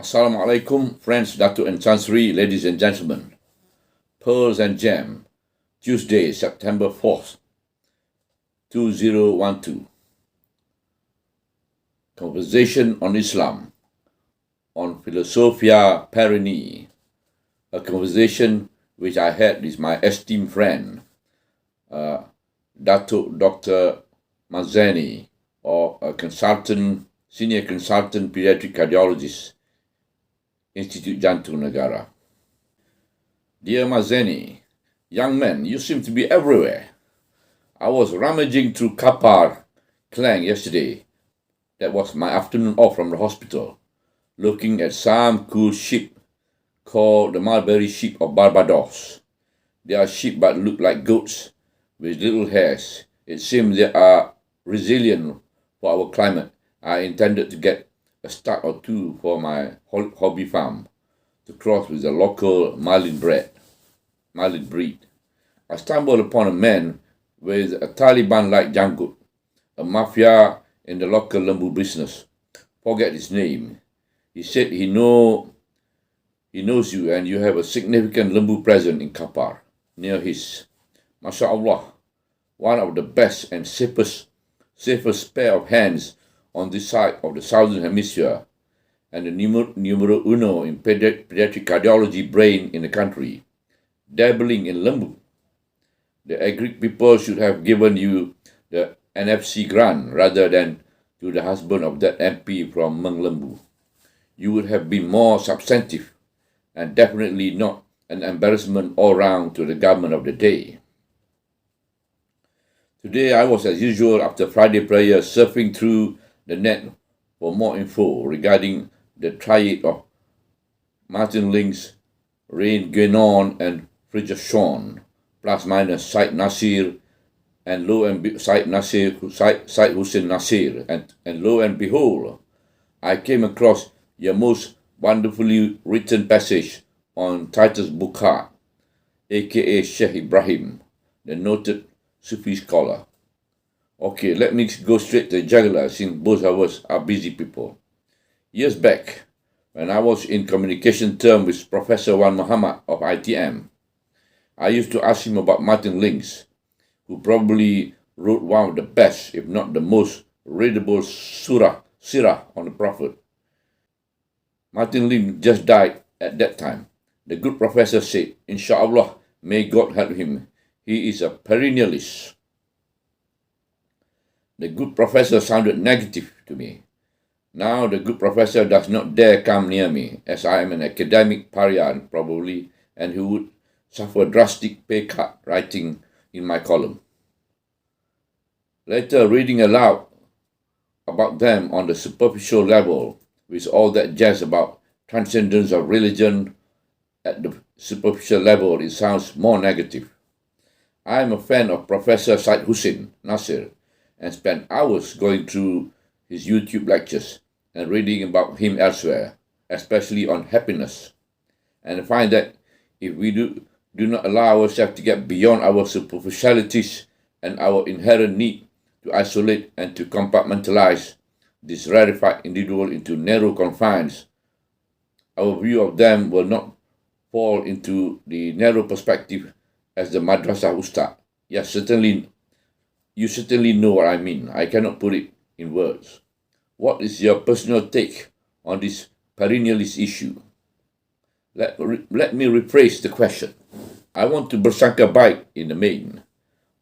Assalamualaikum, friends, Datuk and Chancery, ladies and gentlemen. Pearls and Jam, Tuesday, September 4th, 2012. Conversation on Islam, on Philosophia Perennii. A conversation which I had with my esteemed friend, Datuk Dr. Mazani, or a senior consultant pediatric cardiologist, Institute Jantung Negara. Dear Mazeni, young man, you seem to be everywhere. I was rummaging through Kapar, Klang yesterday. That was my afternoon off from the hospital, looking at some cool sheep called the mulberry sheep of Barbados. They are sheep but look like goats with little hairs. It seems they are resilient for our climate. I intended to get a stud or two for my hobby farm to cross with the local Malin breed. I stumbled upon a man with a Taliban-like janggut, a mafia in the local lembu business. Forget his name. He said he knows you and you have a significant lembu presence in Kapar, near his. MashaAllah, one of the best and safest pair of hands on this side of the southern hemisphere, and the numero uno in pediatric cardiology brain in the country, dabbling in lembu. The Agric people should have given you the NFC grant rather than to the husband of that MP from Meng Lembu. You would have been more substantive and definitely not an embarrassment all round to the government of the day. Today I was, as usual, after Friday prayer, surfing through the net for more info regarding the triad of Martin Links, Rain Guénon, and Fridtjof Shawn, plus minus Said Nasir, and Said Hussein Nasir, and lo and behold, I came across your most wonderfully written passage on Titus Bukhari, aka Sheikh Ibrahim, the noted Sufi scholar. Okay, let me go straight to the jugular since both of us are busy people. Years back, when I was in communication term with Professor Wan Muhammad of ITM, I used to ask him about Martin Links, who probably wrote one of the best, if not the most readable sirah on the Prophet. Martin Links just died at that time. The good professor said, Inshallah, may God help him. He is a perennialist. The good professor sounded negative to me. Now the good professor does not dare come near me, as I am an academic pariah probably, and who would suffer drastic pay cut writing in my column. Later, reading aloud about them on the superficial level, with all that jazz about transcendence of religion at the superficial level, it sounds more negative. I am a fan of Professor Said Hussein Nasir, and spent hours going through his YouTube lectures and reading about him elsewhere, especially on happiness. And I find that if we do not allow ourselves to get beyond our superficialities and our inherent need to isolate and to compartmentalize this rarefied individual into narrow confines, our view of them will not fall into the narrow perspective as the Madrasah Ustad. Yes, you certainly know what I mean. I cannot put it in words. What is your personal take on this perennialist issue? Let me rephrase the question. I want to bersangka baik in the main.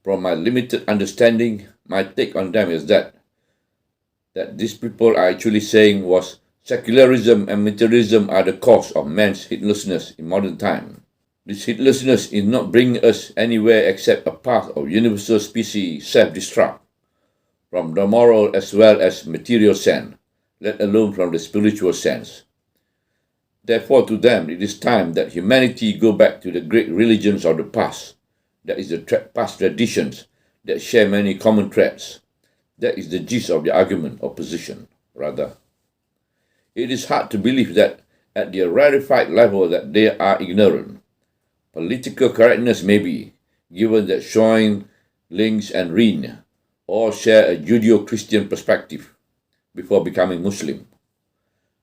From my limited understanding, my take on them is that these people are actually saying was secularism and materialism are the cause of man's heedlessness in modern time. This heedlessness is not bringing us anywhere except a path of universal species self-destruct, from the moral as well as material sense, let alone from the spiritual sense. Therefore, to them, it is time that humanity go back to the great religions of the past, that is the past traditions that share many common threads. That is the gist of the argument or position, rather. It is hard to believe that at the rarefied level that they are ignorant. Political correctness may be, given that Shawn, Links, and Reen all share a Judeo-Christian perspective before becoming Muslim.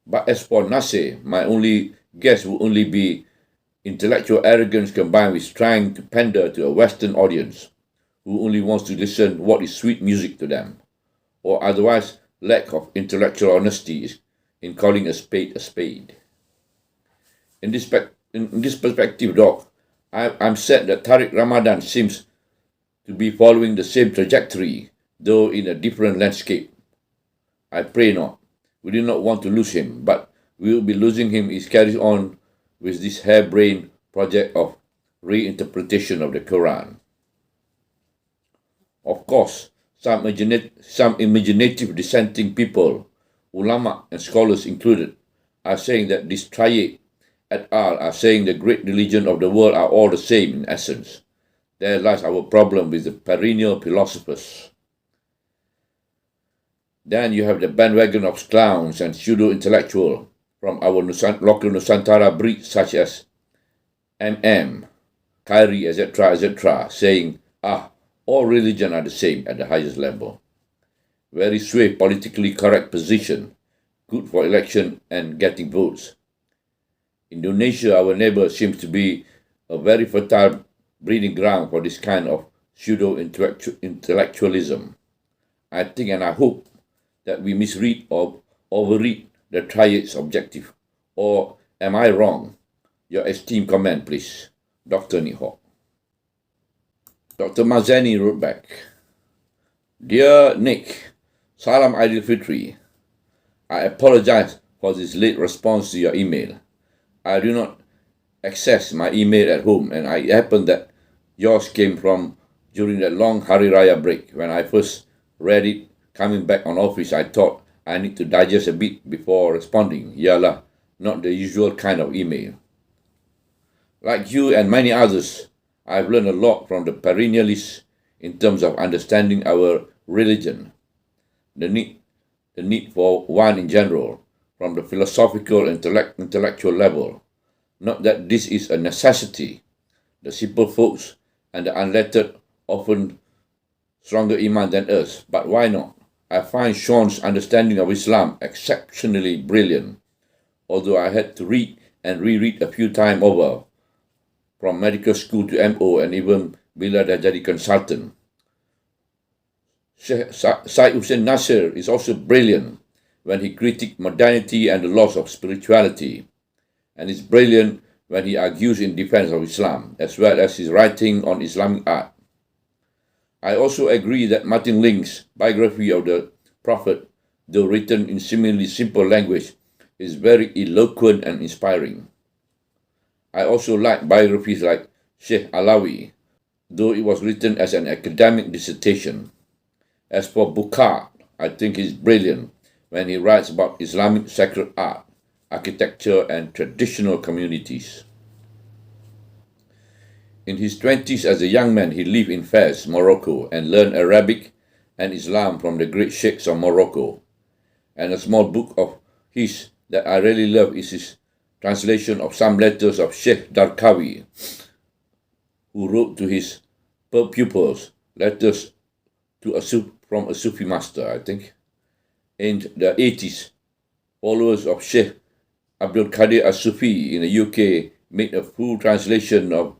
But as for Nasir, my only guess would only be intellectual arrogance combined with trying to pander to a Western audience who only wants to listen what is sweet music to them, or otherwise lack of intellectual honesty in calling a spade a spade. In this perspective, Doc, I'm sad that Tariq Ramadan seems to be following the same trajectory, though in a different landscape. I pray not. We do not want to lose him, but we will be losing him if he carries on with this harebrained project of reinterpretation of the Quran. Of course, some imaginative dissenting people, ulama and scholars included, are saying that this triad et al. Are saying the great religion of the world are all the same in essence. There lies our problem with the perennial philosophers. Then you have the bandwagon of clowns and pseudo-intellectual from our local Nusantara breeds such as MM, Kyrie, etc., saying, all religions are the same at the highest level. Very sway politically correct position, good for election and getting votes. Indonesia, our neighbor, seems to be a very fertile breeding ground for this kind of pseudo-intellectualism. I think and I hope that we misread or overread the triad's objective. Or am I wrong? Your esteemed comment, please. Dr. Nihok. Dr. Mazani wrote back, Dear Nick, Salam Aidil Fitri. I apologize for this late response to your email. I do not access my email at home, and it happened that yours came from during that long Hari Raya break. When I first read it, coming back on office, I thought I need to digest a bit before responding. Yalah, not the usual kind of email. Like you and many others, I've learned a lot from the perennialists in terms of understanding our religion, the need for one in general, from the philosophical intellectual level. Not that this is a necessity. The simple folks and the unlettered often stronger iman than us, but why not? I find Sean's understanding of Islam exceptionally brilliant, although I had to read and reread a few times over, from medical school to MO and even bila dah jadi consultant. Syed Hussein Nasir is also brilliant when he critiques modernity and the loss of spirituality, and is brilliant when he argues in defense of Islam, as well as his writing on Islamic art. I also agree that Martin Link's biography of the Prophet, though written in similarly simple language, is very eloquent and inspiring. I also like biographies like Sheikh Alawi, though it was written as an academic dissertation. As for Bukhari, I think he's brilliant when he writes about Islamic sacred art, architecture, and traditional communities. In his 20s as a young man, he lived in Fez, Morocco, and learned Arabic and Islam from the great sheikhs of Morocco. And a small book of his that I really love is his translation of some letters of Sheikh Darkawi, who wrote to his pupils, letters to from a Sufi master, I think. In the 80s, followers of Sheikh Abdul Qadir as-Sufi in the UK made a full translation of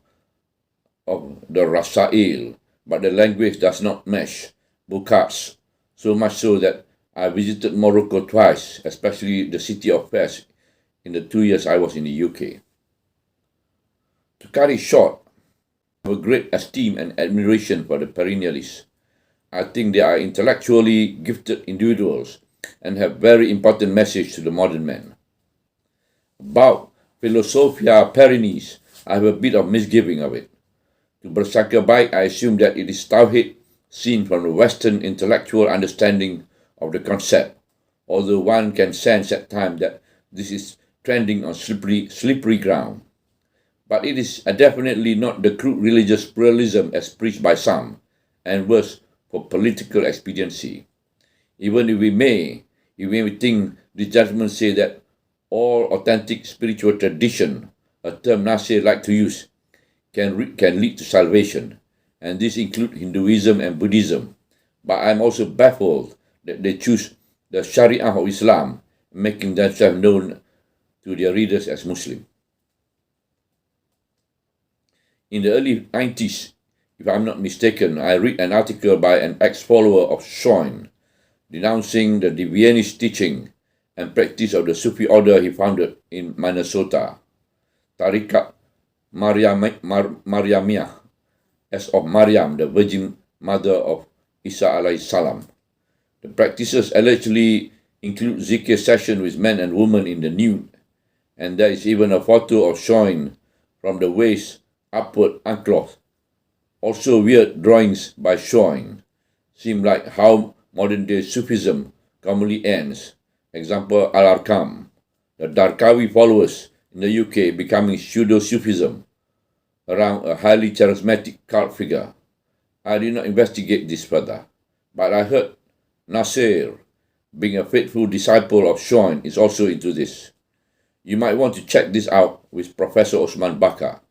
the Rasail, but the language does not match Bukhari's, so much so that I visited Morocco twice, especially the city of Fez, in the 2 years I was in the UK. To cut it short, I have a great esteem and admiration for the perennialists. I think they are intellectually gifted individuals and have very important message to the modern man. About Philosophia Perennii, I have a bit of misgiving of it. To bersangka baik, I assume that it is Tawhid seen from the Western intellectual understanding of the concept, although one can sense at times that this is trending on slippery ground. But it is definitely not the crude religious pluralism as preached by some, and worse, for political expediency. Even if we may think the judgment say that all authentic spiritual tradition, a term Nasir like to use, can lead to salvation, and this includes Hinduism and Buddhism. But I'm also baffled that they choose the Sharia of Islam making themselves known to their readers as Muslim. In the early 90s, if I'm not mistaken, I read an article by an ex-follower of Shoin denouncing the deviantist teaching and practice of the Sufi order he founded in Minnesota, Tariqat Maryamiyah, as of Maryam, the Virgin Mother of Isa alayhi salam. The practices allegedly include zikr session with men and women in the nude, and there is even a photo of Shoin from the waist upward unclothed. Also weird drawings by Shoin seem like how modern-day Sufism commonly ends. Example, Al-Arkam, the Darqawi followers in the UK becoming pseudo-Sufism around a highly charismatic cult figure. I did not investigate this further, but I heard Nasir, being a faithful disciple of Shoin, is also into this. You might want to check this out with Professor Osman Bakar.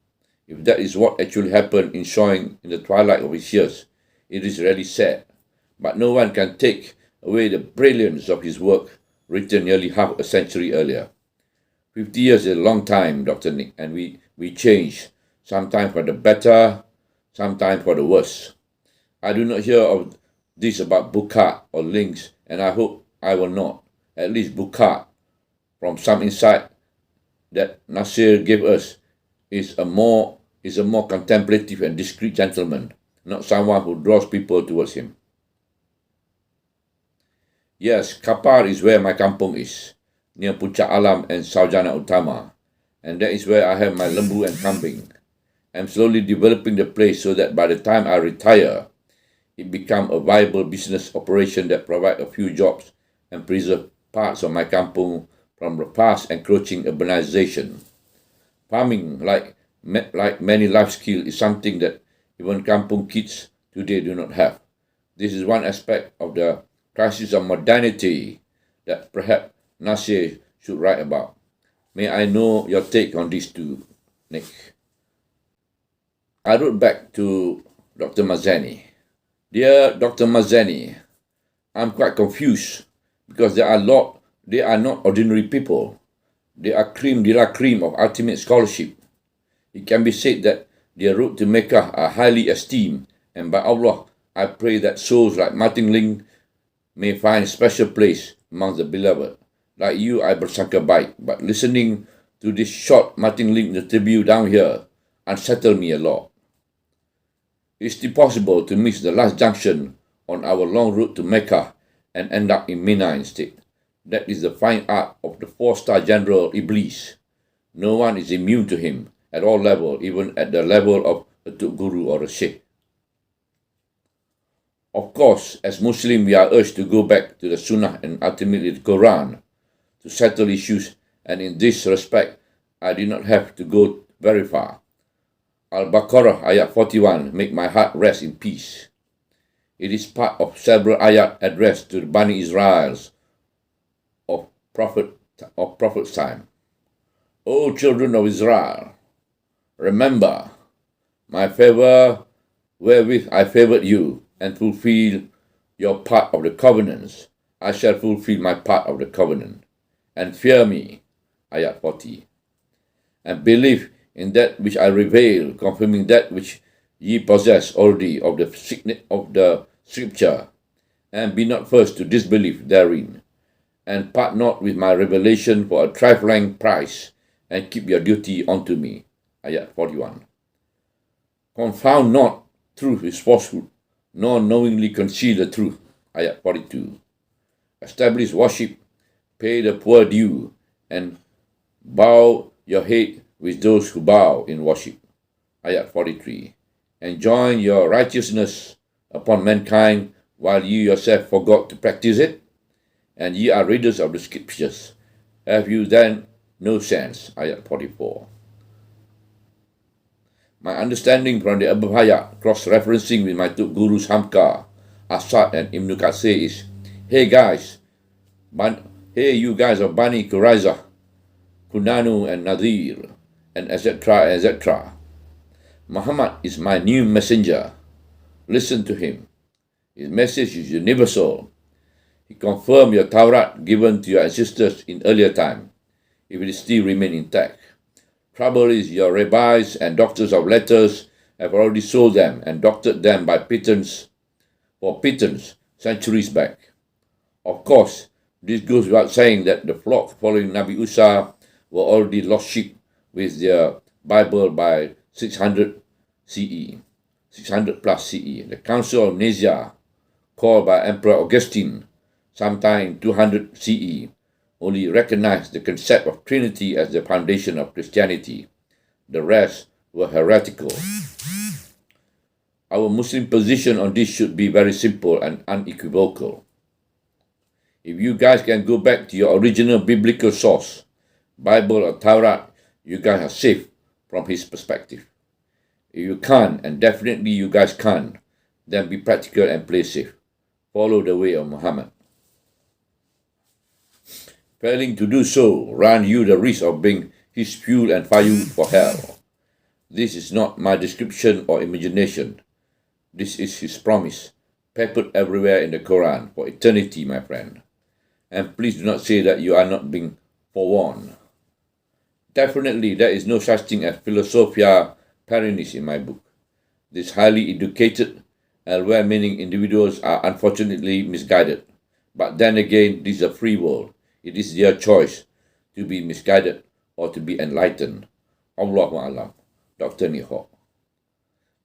If that is what actually happened in Shoin in the twilight of his years, it is really sad. But no one can take away the brilliance of his work written nearly half a century earlier. 50 years is a long time, Dr. Nick, and we change, sometimes for the better, sometimes for the worse. I do not hear of this about Bukhari or links, and I hope I will not. At least Bukhari, from some insight that Nasir gave us, is a more contemplative and discreet gentleman, not someone who draws people towards him. Yes, Kapar is where my kampung is, near Puncak Alam and Saujana Utama, and that is where I have my lembu and kambing. I'm slowly developing the place so that by the time I retire, it becomes a viable business operation that provides a few jobs and preserve parts of my kampung from the fast encroaching urbanization. Farming, like many life skills, is something that even kampung kids today do not have. This is one aspect of the crisis of modernity that perhaps Nasir should write about. May I know your take on this too, Nick? I wrote back to Dr. Mazani. Dear Dr. Mazani, I'm quite confused because they are not ordinary people. They are cream de la cream of ultimate scholarship. It can be said that their road to Mecca are highly esteemed, and by Allah, I pray that souls like Martin Ling may find a special place among the beloved. Like you, I bersangka baik, but listening to this short Martin Ling interview down here unsettled me a lot. It's impossible to miss the last junction on our long route to Mecca and end up in Mina instead. That is the fine art of the 4-star general Iblis. No one is immune to him at all levels, even at the level of a guru or a sheikh. Of course, as Muslims, we are urged to go back to the Sunnah and ultimately the Quran to settle issues, and in this respect, I did not have to go very far. Al-Baqarah ayat 41, make my heart rest in peace. It is part of several ayat addressed to the Bani Israels of Prophet's time. O children of Israel, remember my favor wherewith I favored you, and fulfill your part of the covenants. I shall fulfill my part of the covenant. And fear me, ayat 40. And believe in that which I reveal, confirming that which ye possess already of the scripture, and be not first to disbelieve therein, and part not with my revelation for a trifling price, and keep your duty unto me. Ayat 41. Confound not truth with falsehood, nor knowingly conceal the truth. Ayat 42. Establish worship, pay the poor due, and bow your head with those who bow in worship. Ayat 43. Enjoin your righteousness upon mankind while you yourself forgot to practice it, and ye are readers of the scriptures. Have you then no sense? Ayat 44. My understanding from the above ayat, cross-referencing with my two gurus Hamka, Asad and Ibn Qasir is, hey you guys of Bani Quraiza, Kunanu and Nadir, and etc., etc. Muhammad is my new messenger. Listen to him. His message is universal. He confirmed your Taurat given to your ancestors in earlier time, if it still remain intact. Trouble is your rabbis and doctors of letters have already sold them and doctored them by pittance centuries back. Of course, this goes without saying that the flock following Nabi Musa were already lost sheep with their Bible by 600 CE, 600 plus CE. The Council of Nicaea, called by Emperor Augustine sometime in 200 CE, only recognized the concept of Trinity as the foundation of Christianity. The rest were heretical. Our Muslim position on this should be very simple and unequivocal. If you guys can go back to your original biblical source, Bible or Torah, you guys are safe from his perspective. If you can't, and definitely you guys can't, then be practical and play safe. Follow the way of Muhammad. Failing to do so, run you the risk of being his fuel and fire for hell. This is not my description or imagination. This is his promise, peppered everywhere in the Quran for eternity, my friend. And please do not say that you are not being forewarned. Definitely, there is no such thing as Philosophia Perennii in my book. These highly educated and well-meaning individuals are unfortunately misguided. But then again, this is a free world. It is their choice to be misguided or to be enlightened. Allahu A'lam. Dr. Niho.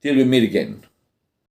Till we meet again.